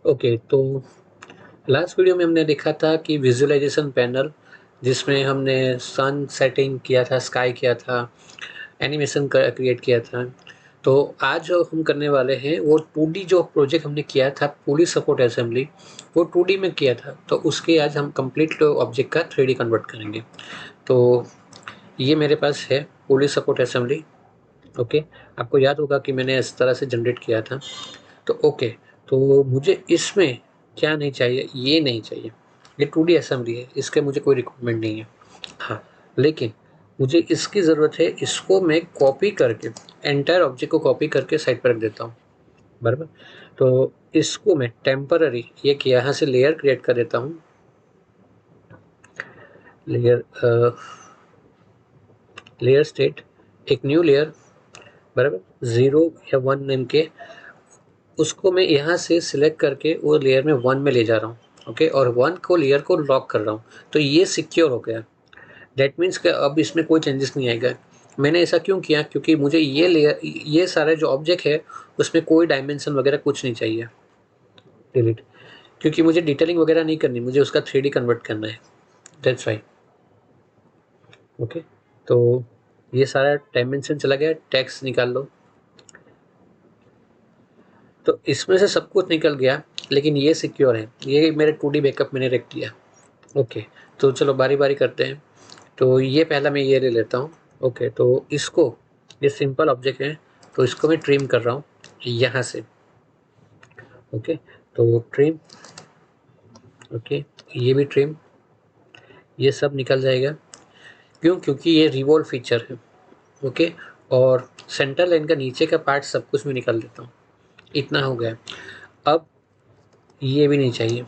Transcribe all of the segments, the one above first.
Okay, तो last video में हमने देखा था कि विजुअलाइजेशन पैनल, जिसमें हमने सन सेटिंग किया था, स्काई किया था, एनिमेशन क्रिएट किया था। तो आज जो हम करने वाले हैं वो 2D जो प्रोजेक्ट हमने किया था, पुलिस सपोर्ट असेंबली, वो 2D में किया था। तो उसके आज हम कंप्लीट ऑब्जेक्ट का 3D कन्वर्ट करेंगे। तो ये मेरे पास है पुलिस सपोर्ट असेंबली। ओके, आपको याद होगा कि मैंने इस तरह से जनरेट किया था। तो ओके, तो मुझे इसमें क्या नहीं चाहिए, ये नहीं चाहिए। ये 2D असेंबली है, इसके मुझे कोई रिक्वायरमेंट नहीं है। हाँ, लेकिन मुझे इसकी ज़रूरत है। इसको मैं कॉपी करके, एंटायर ऑब्जेक्ट को कॉपी करके साइड पर रख देता हूँ, बराबर। तो इसको मैं टेम्पररी एक यहाँ से लेयर क्रिएट कर देता हूँ। लेयर लेयर स्टेट, एक न्यू लेयर, बराबर, 0 या 1 नेम के। उसको मैं यहाँ से सिलेक्ट करके वो लेयर में 1 में ले जा रहा हूँ। ओके, और 1 को लेयर को लॉक कर रहा हूँ। तो ये सिक्योर हो गया। दैट मीन्स कि अब इसमें कोई चेंजेस नहीं आएगा। मैंने ऐसा क्यों किया? क्योंकि मुझे ये लेयर, ये सारे जो ऑब्जेक्ट है उसमें कोई डायमेंशन वगैरह कुछ नहीं चाहिए। डिलीट, क्योंकि मुझे डिटेलिंग वगैरह नहीं करनी, मुझे उसका 3D कन्वर्ट करना है। That's why. ओके, तो ये सारा डायमेंशन चला गया। टेक्स्ट निकाल लो। तो इसमें से सब कुछ निकल गया, लेकिन ये सिक्योर है। ये मेरे 2D बैकअप मैंने रख दिया। ओके, तो चलो बारी बारी करते हैं। तो ये पहला मैं ये ले लेता हूँ। ओके, तो इसको, ये सिंपल ऑब्जेक्ट है, तो इसको मैं ट्रिम कर रहा हूँ यहाँ से। ओके, तो ट्रिम, ओके, ये भी ट्रिम, ये सब निकल जाएगा। क्यों? क्योंकि ये रिवॉल्व फीचर है। ओके, और सेंटर लाइन का नीचे का पार्ट सब कुछ मैं निकाल देता हूँ। इतना हो गया। अब ये भी नहीं चाहिए।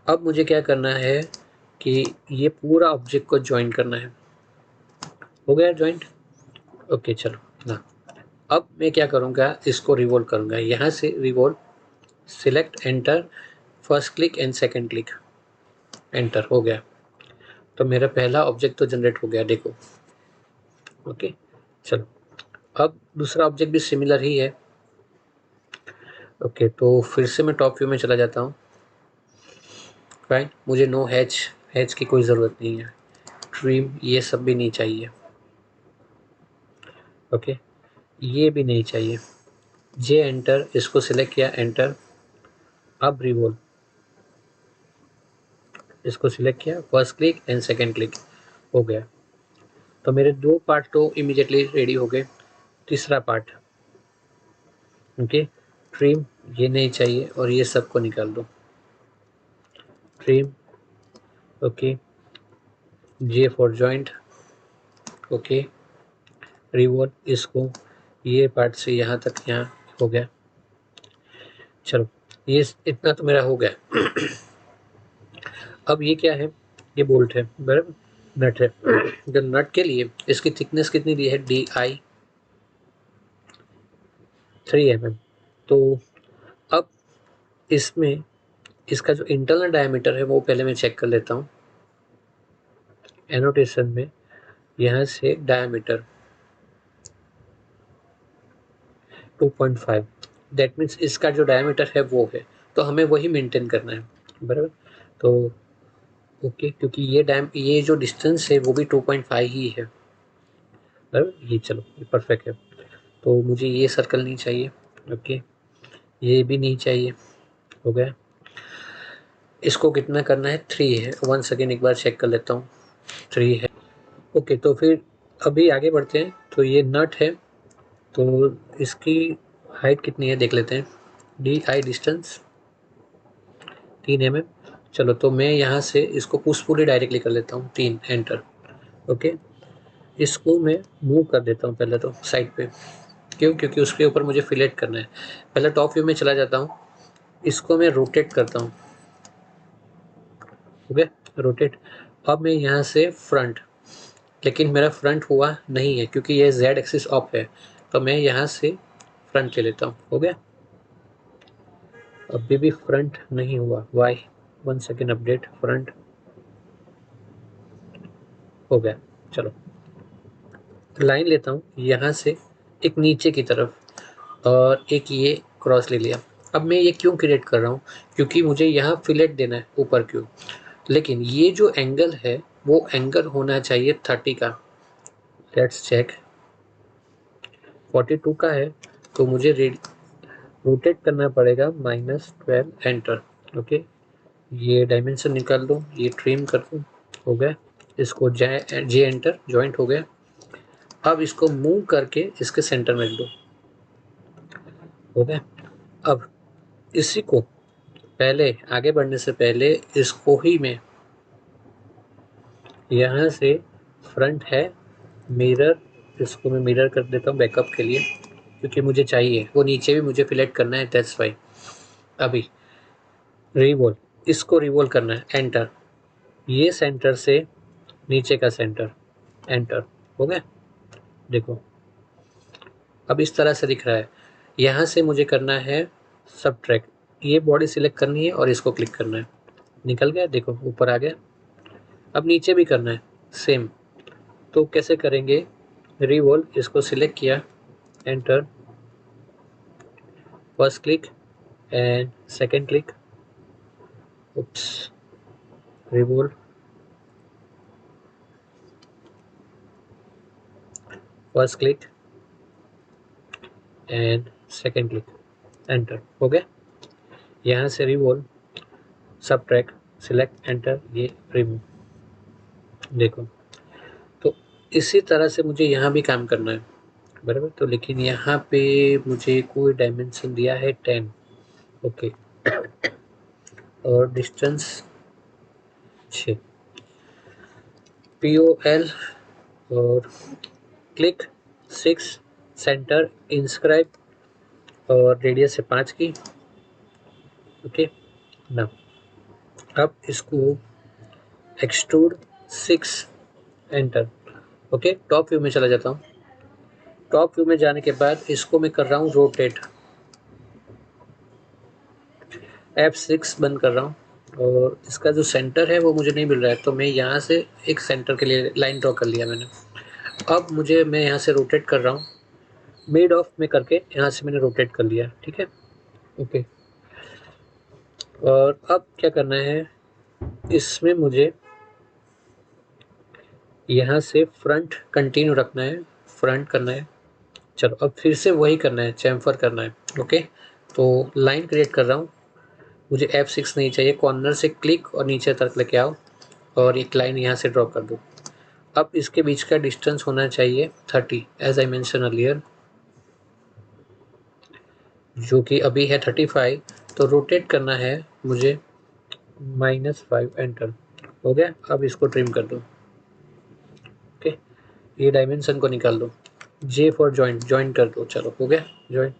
अब मुझे क्या करना है कि ये पूरा ऑब्जेक्ट को ज्वाइन करना है। हो गया ज्वाइंट। ओके, चलो ना। अब मैं क्या करूँगा, इसको रिवॉल्व करूँगा। यहाँ से revolve, select, enter, first click and second click, enter. हो गया। तो मेरा पहला ऑब्जेक्ट तो जनरेट हो गया, देखो। ओके, चलो। अब दूसरा ऑब्जेक्ट भी सिमिलर ही है। ओके, तो फिर से मैं टॉप व्यू में चला जाता हूँ। फाइन, मुझे नो हैच, हैच की कोई ज़रूरत नहीं है। ट्रिम, ये सब भी नहीं चाहिए। ओके, ये भी नहीं चाहिए। जे एंटर, इसको सिलेक्ट किया, एंटर। अब रिवॉल्व, इसको सिलेक्ट किया, first click and second click. हो गया। तो मेरे दो पार्ट तो इमीडिएटली रेडी हो गए। तीसरा पार्ट, ओके, ट्रिम, ये नहीं चाहिए और ये सबको निकाल दो। Trim, okay, J for joint, okay, revolve, इसको ये पार्ट से यहाँ तक, यहाँ हो गया। चलो, ये इतना तो मेरा हो गया। अब ये क्या है? ये बोल्ट है, बराबर, नट है। जो नट के लिए इसकी थिकनेस कितनी दी है? DI 3 mm। तो अब इसमें इसका जो इंटरनल डायमीटर है वो पहले मैं चेक कर लेता हूँ। एनोटेशन में यहाँ से डायमीटर 2.5, दैट मीन्स इसका जो डायमीटर है वो है, तो हमें वही मेंटेन करना है, बराबर। तो ओके, क्योंकि ये जो डिस्टेंस है वो भी 2.5 ही है, बराबर। ये चलो, ये परफेक्ट है। तो मुझे ये सर्कल नहीं चाहिए। ओके, ये भी नहीं चाहिए। हो गया। इसको कितना करना है? 3 है। वन सेकेंड, एक बार चेक कर लेता हूँ। 3 है। ओके, तो फिर अभी आगे बढ़ते हैं। तो ये नट है, तो इसकी हाइट कितनी है देख लेते हैं। DI distance 3 mm। चलो, तो मैं यहाँ से इसको पुशफुली डायरेक्टली कर लेता हूँ, 3, एंटर। ओके, इसको मैं मूव कर देता हूँ पहले तो साइड पे। क्यों? क्योंकि उसके ऊपर मुझे फिलेट करना है। पहले टॉप व्यू में चला जाता हूँ, इसको मैं रोटेट करता हूँ। Okay, rotate. अब मैं यहाँ से फ्रंट, लेकिन मेरा फ्रंट हुआ नहीं है क्योंकि ये Z एक्सिस ऑफ है। तो मैं यहाँ से फ्रंट ले लेता हूँ। हो गया। अभी भी फ्रंट नहीं हुआ, why? One second, update front. हो गया। चलो, लाइन लेता हूँ यहाँ से एक नीचे की तरफ, और एक ये क्रॉस ले लिया। अब मैं ये क्यों क्रिएट कर रहा हूँ, क्योंकि मुझे यहाँ फिलेट देना है ऊपर क्यों, लेकिन ये जो एंगल है वो एंगल होना चाहिए 30 का। लेट्स चेक, 42 का है तो मुझे रोटेट करना पड़ेगा -12 एंटर। ओके, ये डायमेंशन निकाल दो, ये ट्रिम कर दो, हो गया। इसको जे एंटर, जॉइंट हो गया। अब इसको मूव करके इसके सेंटर में रख दो, हो गया। अब इसी को पहले आगे बढ़ने से पहले इसको ही मैं यहाँ से फ्रंट है मिरर, इसको मैं मिरर कर देता हूँ बैकअप के लिए, क्योंकि मुझे चाहिए वो नीचे भी मुझे फिलेट करना है, दैट्स वाई। अभी रिवोल्व, इसको रिवोल्व करना है, एंटर। ये सेंटर से नीचे का सेंटर, एंटर, हो गया। देखो अब इस तरह से दिख रहा है। यहाँ से मुझे करना है सबट्रैक्ट, ये बॉडी सिलेक्ट करनी है और इसको क्लिक करना है, निकल गया, देखो ऊपर आ गया। अब नीचे भी करना है सेम, तो कैसे करेंगे, रिवोल्व, इसको सिलेक्ट किया, enter, first click and second click, oops, revolve, first click and second click, enter, हो गया। यहाँ से रिवोल्व, सबट्रैक्ट, सिलेक्ट, एंटर, ये रिमूव, देखो। तो इसी तरह से मुझे यहाँ भी काम करना है, बराबर। तो लेकिन यहाँ पे मुझे कोई डायमेंशन दिया है 10, ओके, और डिस्टेंस 6, POL और क्लिक 6, सेंटर, इंस्क्राइब और रेडियस है 5 की, ओके ना। अब इसको extrude 6, enter, okay. Top view में चला जाता हूँ। टॉप व्यू में जाने के बाद इसको मैं कर रहा हूँ रोटेट, F6 बंद कर रहा हूँ, और इसका जो सेंटर है वो मुझे नहीं मिल रहा है, तो मैं यहाँ से एक सेंटर के लिए लाइन ड्रॉ कर लिया मैंने। अब मैं यहाँ से रोटेट कर रहा हूँ, मिड ऑफ में करके यहाँ से मैंने रोटेट कर लिया, ठीक है, ओके। और अब क्या करना है, इसमें मुझे यहाँ से फ्रंट कंटिन्यू रखना है, फ्रंट करना है। चलो अब फिर से वही करना है, चैम्फर करना है, ओके। तो लाइन क्रिएट कर रहा हूँ, मुझे F6 नहीं चाहिए, कॉर्नर से क्लिक और नीचे तक लेके आओ और एक लाइन यहाँ से ड्रॉ कर दो। अब इसके बीच का डिस्टेंस होना चाहिए 30, एज आई मेंशन अर्लियर, जो कि अभी है 35। तो रोटेट करना है मुझे -5, एंटर, हो गया। अब इसको ट्रिम कर दो, ओके। ये डायमेंशन को निकाल दो, J फॉर जॉइंट, जॉइंट कर दो, चलो हो गया जॉइंट।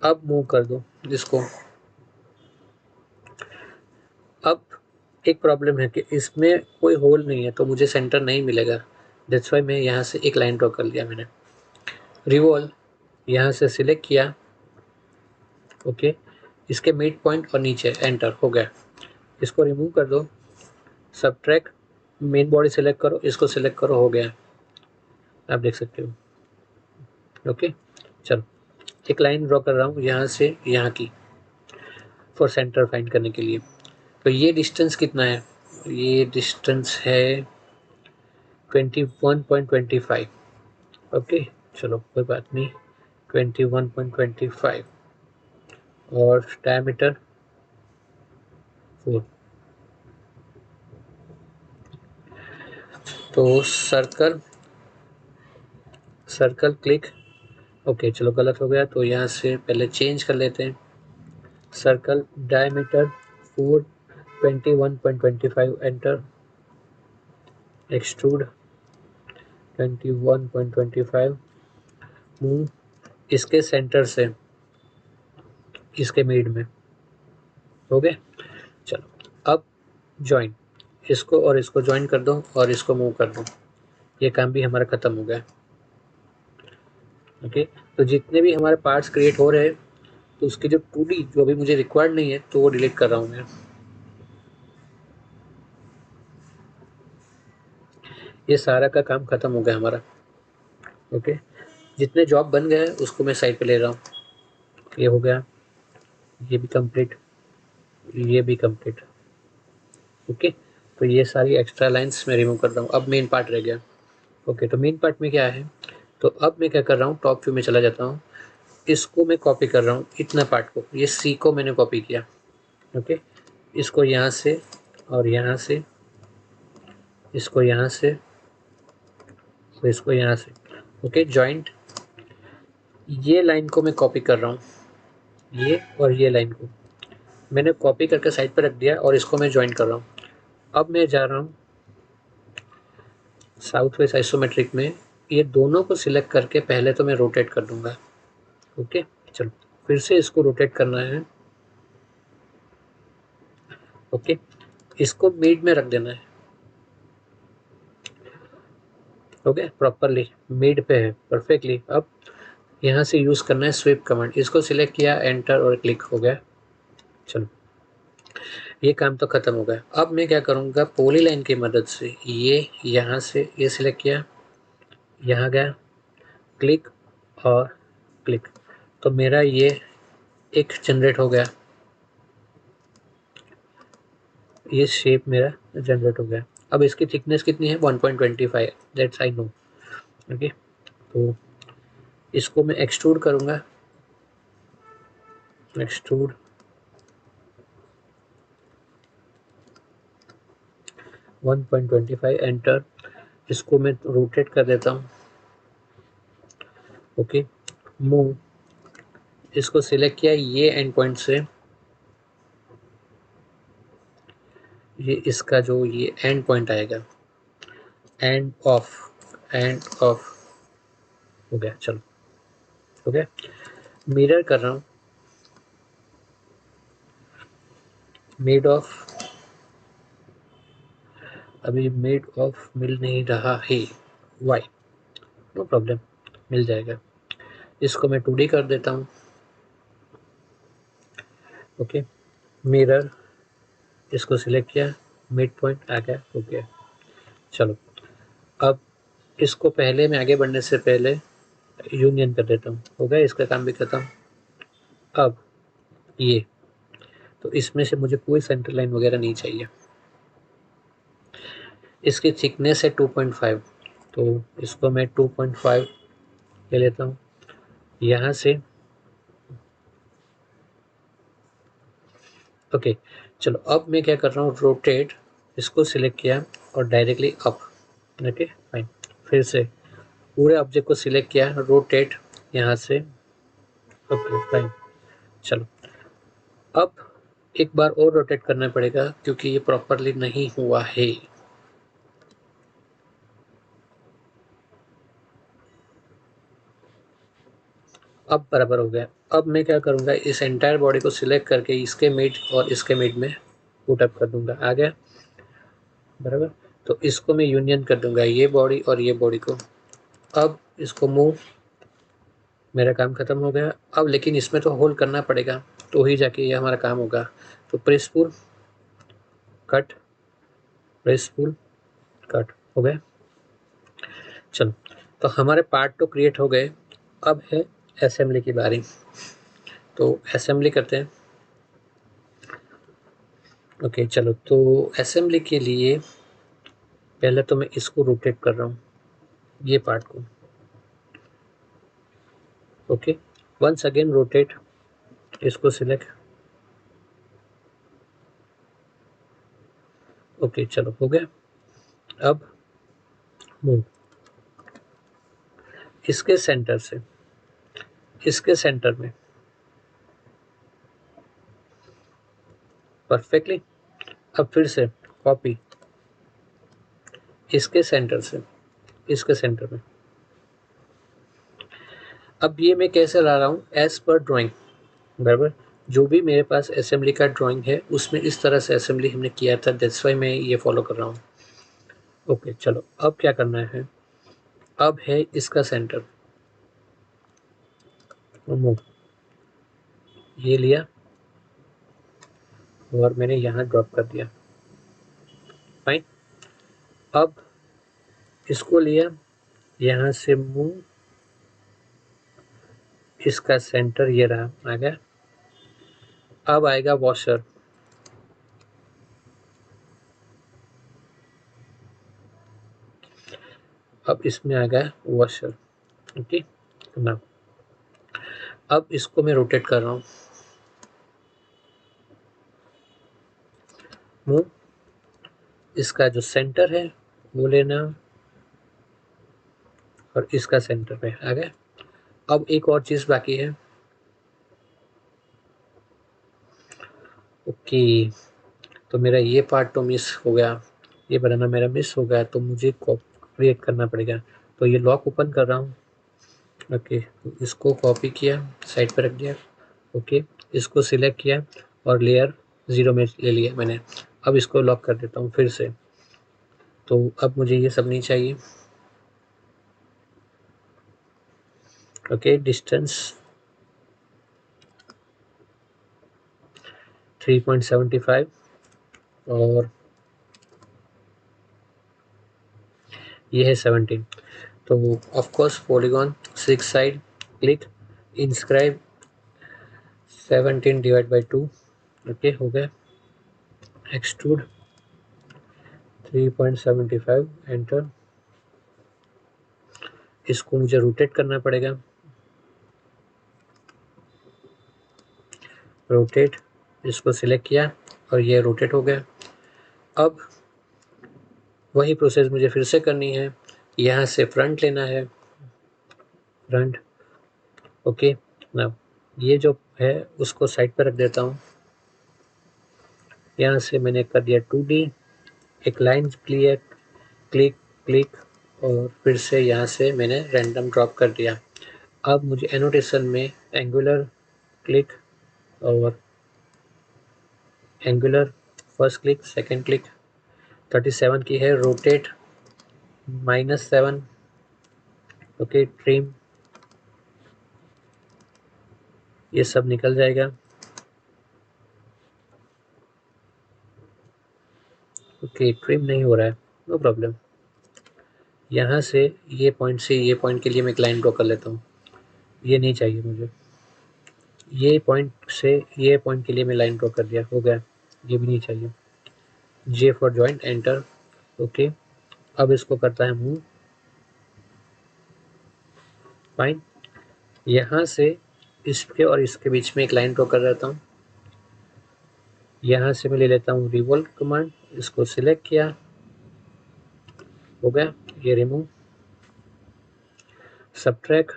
अब मूव कर दो इसको। अब एक प्रॉब्लम है कि इसमें कोई होल नहीं है, तो मुझे सेंटर नहीं मिलेगा, दैट्स वाई मैं यहाँ से एक लाइन ड्रॉ कर लिया मैंने। रिवॉल्व, यहाँ से सिलेक्ट किया, ओके, इसके मिड पॉइंट और नीचे, एंटर, हो गया। इसको रिमूव कर दो, सबट्रैक्ट, मेन बॉडी सेलेक्ट करो, इसको सिलेक्ट करो, हो गया, आप देख सकते हो, ओके। चलो एक लाइन ड्रॉ कर रहा हूँ यहाँ से यहाँ की, फॉर सेंटर फाइंड करने के लिए। तो ये डिस्टेंस कितना है, ये डिस्टेंस है 21.25, ओके। चलो कोई बात नहीं, 21.25 और डायमीटर 4। तो सर्कल, सर्कल क्लिक, ओके। चलो गलत हो गया, तो यहाँ से पहले चेंज कर लेते हैं। Circle diameter 4, 21.25, enter, extrude 21.25, move इसके सेंटर से इसके मिड में, हो गया। चलो अब जॉइन, इसको और इसको जॉइन कर दो और इसको मूव कर दो, ये काम भी हमारा ख़त्म हो गया, ओके। तो जितने भी हमारे पार्ट्स क्रिएट हो रहे हैं, तो उसकी जो 2D जो अभी मुझे रिक्वायर्ड नहीं है, तो वो डिलीट कर रहा हूँ मैं। ये सारा का काम ख़त्म हो गया हमारा, ओके। जितने जॉब बन गए उसको मैं साइड पे ले रहा हूँ, ये हो गया। ये भी कंप्लीट, ये भी कंप्लीट। ओके, तो ये सारी एक्स्ट्रा लाइंस मैं रिमूव कर रहा हूँ। अब मेन पार्ट रह गया। ओके, तो मेन पार्ट में क्या है, तो अब मैं क्या कर रहा हूँ, टॉप व्यू में चला जाता हूँ। इसको मैं कॉपी कर रहा हूँ, इतना पार्ट को, ये सी को मैंने कॉपी किया। ओके, इसको यहाँ से और यहाँ से, इसको यहाँ से, तो इसको यहाँ से। ओके, जॉइंट, ये लाइन को मैं कॉपी कर रहा हूँ, ये और ये लाइन को मैंने कॉपी करके साइड पर रख दिया और इसको मैं जॉइन कर रहा हूँ। अब मैं जा रहा हूँ साउथ वेस्ट आइसोमेट्रिक में, ये दोनों को सिलेक्ट करके पहले तो मैं रोटेट कर दूंगा। ओके, चलो फिर से इसको रोटेट करना है। ओके, इसको मिड में रख देना है। ओके, प्रॉपरली मिड पे है, परफेक्टली। अब यहाँ से यूज़ करना है स्वीप कमांड, इसको सिलेक्ट किया, एंटर और क्लिक हो गया। चलो, ये काम तो ख़त्म हो गया। अब मैं क्या करूँगा, पॉली लाइन की मदद से ये यहाँ से ये सिलेक्ट किया, यहाँ गया, क्लिक और क्लिक, तो मेरा ये एक जनरेट हो गया, ये शेप मेरा जनरेट हो गया। अब इसकी थिकनेस कितनी है, 1.25, दैट्स आई नो। ओके, तो इसको मैं एक्सट्रूड करूँगा, एक्सट्रूड, 1.25, एंटर। इसको मैं रोटेट कर देता हूँ। ओके, मूव, इसको सिलेक्ट किया, ये एंड पॉइंट से ये इसका जो ये एंड पॉइंट आएगा, एंड ऑफ, एंड ऑफ हो गया। चलो, हो गया। मिरर कर रहा हूँ, मिड ऑफ, अभी मिड ऑफ मिल नहीं रहा है, वाई, नो प्रॉब्लम, मिल जाएगा। इसको मैं 2D कर देता हूँ। ओके, मिरर, इसको सिलेक्ट किया, मिड पॉइंट आ गया, हो गया। चलो, अब इसको पहले मैं आगे बढ़ने से पहले यूनियन कर देता हूँ, हो गया, इसका काम भी खत्म। अब ये, तो इसमें से मुझे कोई सेंटर लाइन वगैरह नहीं चाहिए। इसकी थिकनेस है 2.5, तो इसको मैं 2.5 ले लेता हूँ यहाँ से। ओके, चलो अब मैं क्या कर रहा हूँ, रोटेट, इसको सिलेक्ट किया और डायरेक्टली अप। Okay, fine. फिर से पूरे ऑब्जेक्ट को सिलेक्ट किया, रोटेट यहाँ से। Okay, fine. चलो, अब एक बार और रोटेट करना पड़ेगा क्योंकि ये प्रॉपरली नहीं हुआ है। अब बराबर हो गया। अब मैं क्या करूँगा, इस एंटायर बॉडी को सिलेक्ट करके इसके मिड और इसके मिड में पुट अप कर दूंगा, आ गया बराबर। तो इसको मैं यूनियन कर दूंगा, ये बॉडी और ये बॉडी को। अब इसको मूव, मेरा काम खत्म हो गया। अब लेकिन इसमें तो होल्ड करना पड़ेगा, तो ही जाके ये हमारा काम होगा। तो प्रेस पुल, कट, प्रेस पुल, कट, हो गया। चलो, तो हमारे पार्ट तो क्रिएट हो गए। अब है असेंबली की बारी, तो असेंबली करते हैं। ओके, चलो, तो असेंबली के लिए पहले तो मैं इसको रोटेट कर रहा हूँ, ये पार्ट को। ओके, वंस अगेन रोटेट, इसको सिलेक्ट। ओके, चलो, हो गया। अब मूव, इसके सेंटर से इसके सेंटर में परफेक्टली। अब फिर से कॉपी, इसके सेंटर से इसके सेंटर में। अब ये मैं कैसे ला रहा हूँ, एज पर ड्राइंग, बराबर। जो भी मेरे पास असेंबली का ड्राइंग है उसमें इस तरह से असेंबली हमने किया था, दैट्स वाई मैं ये फॉलो कर रहा हूँ। ओके, चलो, अब क्या करना है, अब है इसका सेंटर, मूव, ये लिया और मैंने यहाँ ड्रॉप कर दिया, फाइन। अब इसको लिया, यहाँ से मूव, इसका सेंटर ये रहा, आ गया। अब आएगा वॉशर, अब इसमें आ गया वॉशर। ओके ना, अब इसको मैं रोटेट कर रहा हूँ, मूव, इसका जो सेंटर है वो लेना और इसका सेंटर पे आ गया। अब एक और चीज़ बाकी है। ओके, तो मेरा ये पार्ट तो मिस हो गया, ये बनाना मेरा मिस हो गया, तो मुझे क्रिएट करना पड़ेगा। तो ये लॉक ओपन कर रहा हूँ। ओके, इसको कॉपी किया, साइड पर रख दिया। ओके, इसको सिलेक्ट किया और लेयर 0 में ले लिया मैंने। अब इसको लॉक कर देता हूँ फिर से। तो अब मुझे ये सब नहीं चाहिए। ओके, डिस्टेंस 3.75 और ये है 17। तो of course polygon 6 side, click, inscribe 17 divide by 2। Okay, हो गया। Extrude 3.75, enter. इसको मुझे रोटेट करना पड़ेगा, रोटेट, इसको सिलेक्ट किया और ये रोटेट हो गया। अब वही प्रोसेस मुझे फिर से करनी है। यहाँ से फ्रंट लेना है, फ्रंट। ओके ना, ये जो है उसको साइड पर रख देता हूँ। यहाँ से मैंने कर दिया 2D, एक लाइन क्लियर, क्लिक क्लिक, और फिर से यहाँ से मैंने रैंडम ड्रॉप कर दिया। अब मुझे एनोटेशन में एंगुलर, क्लिक और angular, first click second click, 37 की है, रोटेट -7। ओके, ट्रिम, ये सब निकल जाएगा। ओके, ट्रिम नहीं हो रहा है, नो प्रॉब्लम। यहाँ से ये पॉइंट से ये पॉइंट के लिए मैं एक लाइन ड्रॉ कर लेता हूँ। ये नहीं चाहिए मुझे, ये पॉइंट से ये पॉइंट के लिए मैं लाइन ड्रॉ कर दिया, हो गया। ये भी नहीं चाहिए। J for joint, enter. Okay, अब इसको करता है मूव, फाइन। यहाँ से इसके और इसके बीच में एक लाइन ड्रॉ कर देता हूँ। यहाँ से मैं ले लेता हूँ रिवॉल्व कमांड, इसको सिलेक्ट किया, हो गया। ये रिमूव, सबट्रैक्ट,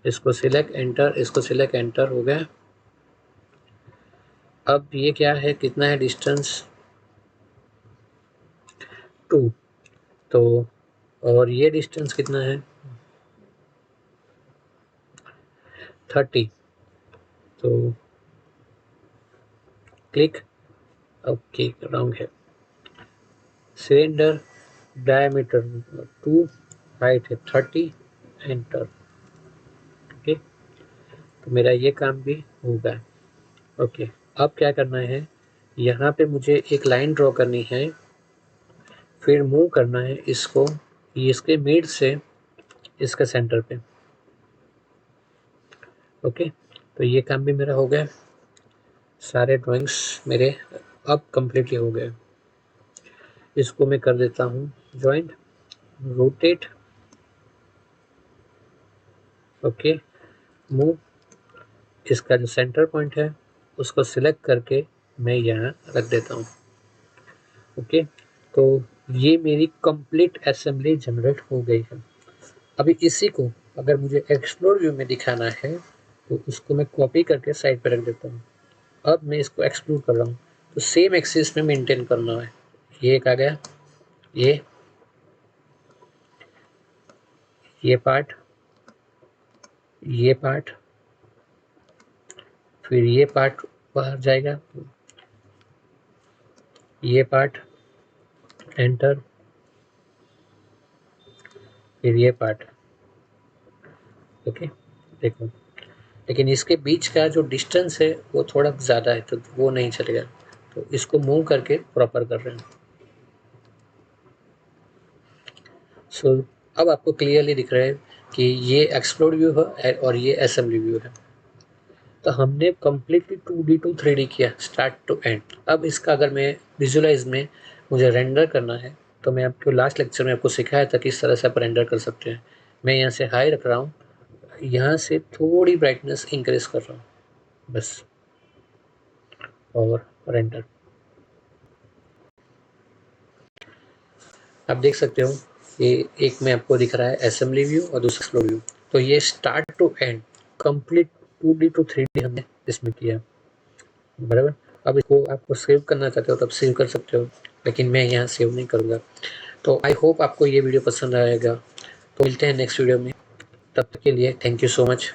इसको सिलेक्ट एंटर, इसको सिलेक्ट एंटर, हो गया। अब ये क्या है, कितना है डिस्टेंस, 2। तो और ये डिस्टेंस कितना है, 30। तो क्लिक, ओके रॉन्ग है। सिलेंडर डायमीटर 2, हाइट है 30, एंटर। ओके, तो मेरा ये काम भी हो गया। ओके, अब क्या करना है, यहाँ पे मुझे एक लाइन ड्रॉ करनी है, फिर मूव करना है इसको इसके मिड से इसका सेंटर पे। ओके, तो ये काम भी मेरा हो गया। सारे ड्राइंग्स मेरे अब कम्प्लीटली हो गए। इसको मैं कर देता हूँ जॉइंट, रोटेट, ओके, मूव, इसका जो सेंटर पॉइंट है उसको सिलेक्ट करके मैं यहाँ रख देता हूँ। ओके, तो ये मेरी कंप्लीट असेंबली जनरेट हो गई है। अभी इसी को अगर मुझे एक्सप्लोर व्यू में दिखाना है तो उसको मैं कॉपी करके साइड पे रख देता हूँ। अब मैं इसको एक्सप्लोर कर रहा हूँ तो सेम एक्सिस में मेंटेन करना है। ये एक आ गया, ये पार्ट, ये पार्ट, फिर ये पार्ट बाहर जाएगा, ये पार्ट, एंटर, फिर ये पार्ट। ओके, देखो, लेकिन इसके बीच का जो डिस्टेंस है वो थोड़ा ज़्यादा है तो वो नहीं चलेगा, तो इसको मूव करके प्रॉपर कर रहे हैं। सो अब आपको क्लियरली दिख रहा है कि ये एक्सप्लोर व्यू है और ये असेंबली व्यू है। तो हमने कम्प्लीटली 2D टू 3D किया स्टार्ट टू एंड। अब इसका अगर मैं विजुअलाइज में मुझे रेंडर करना है तो मैं आपको लास्ट लेक्चर में आपको सिखाया था किस तरह से आप रेंडर कर सकते हैं। मैं यहाँ से हाई रख रहा हूँ, यहाँ से थोड़ी ब्राइटनेस इंक्रीज कर रहा हूँ बस, और रेंडर। आप देख सकते हो ये एक में आपको दिख रहा है असेंबली व्यू और दूसरा फ्लो व्यू। तो ये start to end complete 2D to 3D हमने इसमें किया, बराबर। अब इसको आपको सेव करना चाहते हो तो आप सेव कर सकते हो, लेकिन मैं यहाँ सेव नहीं करूँगा। तो आई होप आपको ये वीडियो पसंद आएगा। तो मिलते हैं नेक्स्ट वीडियो में, तब तक के लिए थैंक यू सो मच।